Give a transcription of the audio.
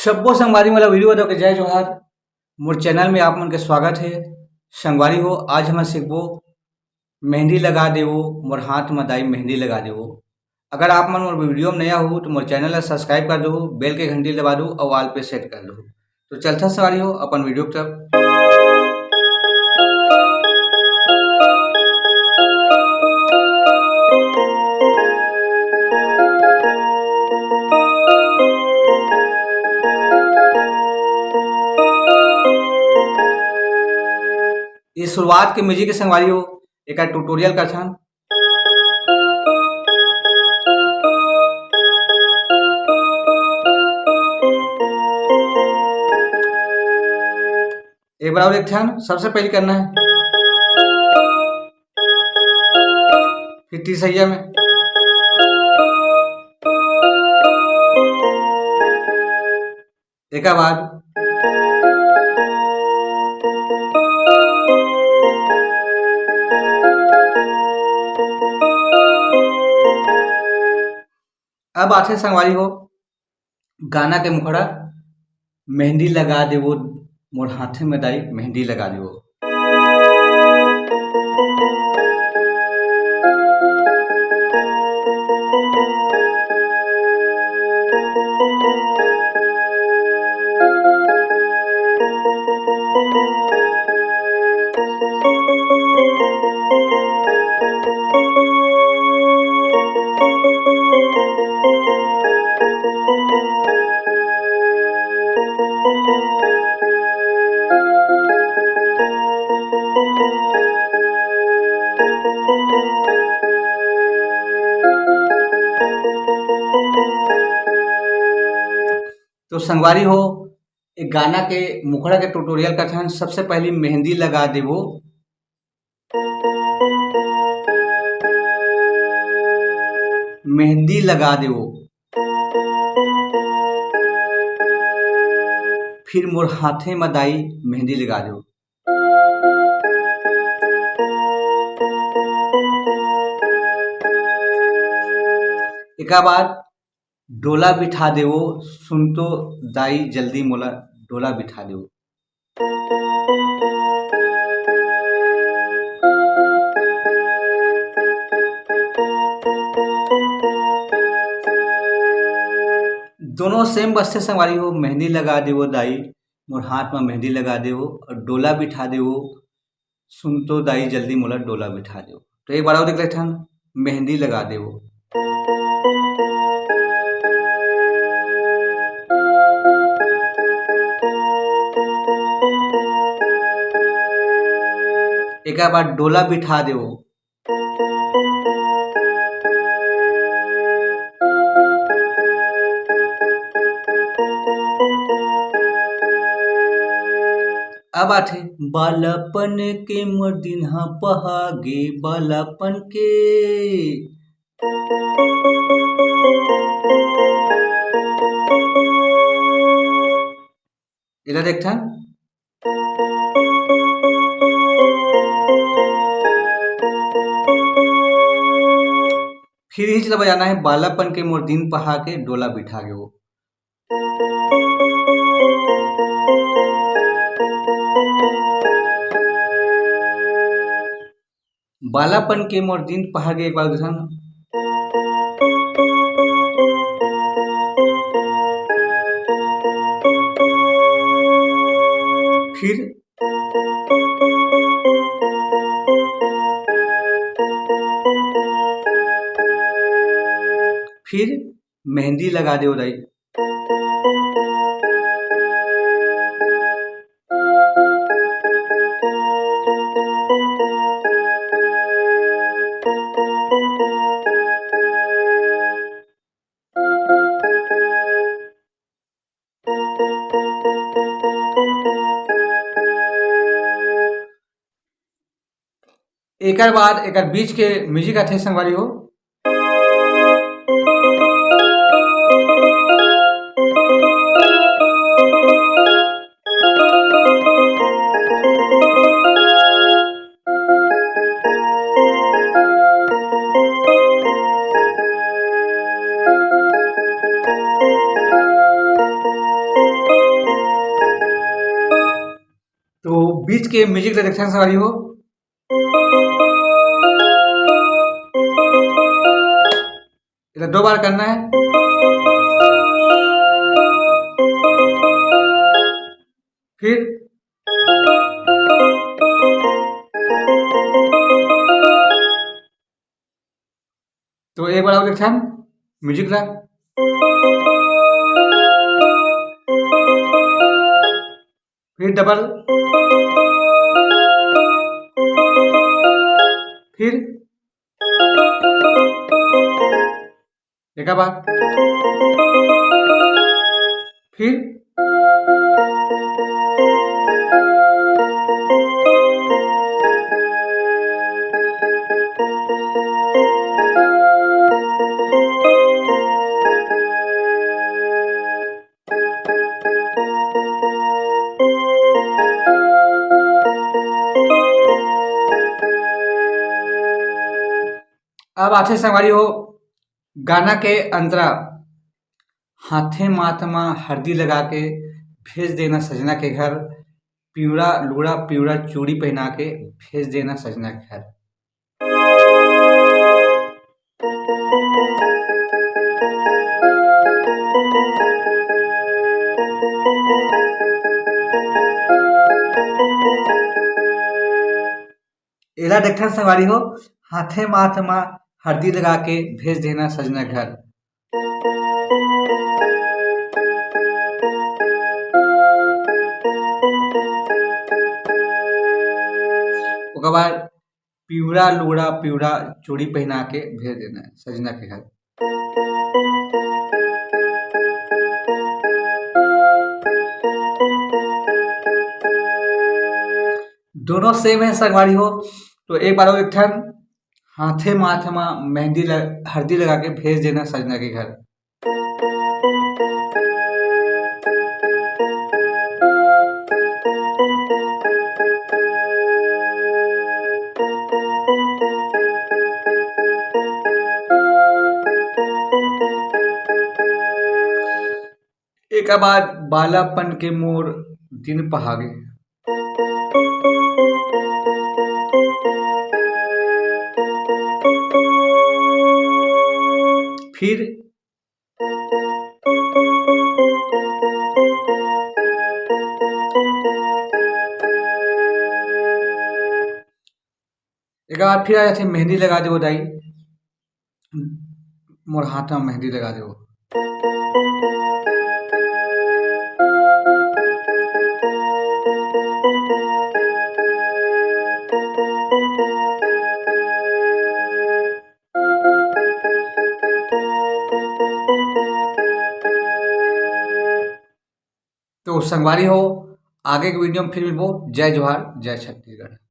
सब्बो संगवारी मोला वीडियो देख के जय जोहार। मोर चैनल में आप मन के स्वागत है। संगवारी हो, आज हम सीखबो मेहंदी लगा देवो, मोर हाथ में दाई मेहंदी लगा देवो। अगर आप मन मोर वीडियो में नया हो तो मोर चैनल ला सब्सक्राइब कर दो, बेल के घंटी दबा दो और ऑल पे सेट कर दो। तो चलता संगवारी हो अपन वीडियो की तरफ। ये शुरुआत के म्यूजिक के संगवारी हो एक ट्यूटोरियल कर छन। एक बार और एक ध्यान, सबसे पहले करना है फिर तीसैया में, एक बाद अब आते संगवारी हो गाना के मुखड़ा मेहंदी लगा देवो, मोर हाथे में दाई मेहंदी लगा देवो। तो संगवारी हो एक गाना के मुखड़ा के ट्यूटोरियल का था। सबसे पहले मेहंदी लगा देवो, मेहंदी लगा देवो, फिर मोर हाथे में दाई मेहंदी लगा देवो। एक बाद डोला बिठा देवो, सुन तो दाई जल्दी मोला डोला बिठा देवो। दोनों सेम बस्ते संगवारी हो, मेहंदी लगा देवो दाई, मोर हाथ में मेहंदी लगा देवो और डोला बिठा देवो, सुन तो दाई जल्दी मोला डोला बिठा देवो। तो एक बार और देख लेते हैं, मेहंदी लगा देवो, एक बार डोला बिठा देवो, अब आथे बालापन के मोर दिन हा पहागे बालापन के। इधर देखता फिर ही चला बजाना है बालापन के मोर दिन पहा के डोला बिठा के। वो बालापन के मोर दिन पहा के एक बार देखा, फिर मेहंदी लगा दे दाई, एक बाद एक बीच के म्यूजिक आते संगवारी हो। बीच के म्यूजिक डायरेक्शन संगवारी हो इधर 2 बार करना है। फिर तो एक बार और डायरेक्शन म्यूजिक ला, फिर डबल, फिर एक बार, फिर अब आथे संगवारी हो गाना के अंतरा हाथे माथमा हरदी लगा के भेज देना सजना के घर, पिवड़ा लूड़ा पिवड़ा चूड़ी पहना के भेज देना सजना के घर। एला देखन संगवारी हो हाथे माथमा हरदी लगा के भेज देना सजना घर। ओकर बाद पिवड़ा लुगड़ा पिवड़ा चूड़ी पहना के भेज देना सजना के घर। दोनों सेम है संगवारी हो तो एक बार और एक ठन हाथे माथमा हरदी लगा के भेज देना सजना के घर। एक बाद बालापन के मोर दिन पहागे, फिर एक बार फिर आ जाते मेहंदी लगा दो दाई मोर हाथ में मेहंदी लगा दो। तो संगवारी हो आगे के वीडियो में फिर मिलबो। जय जोहार जय छत्तीसगढ़।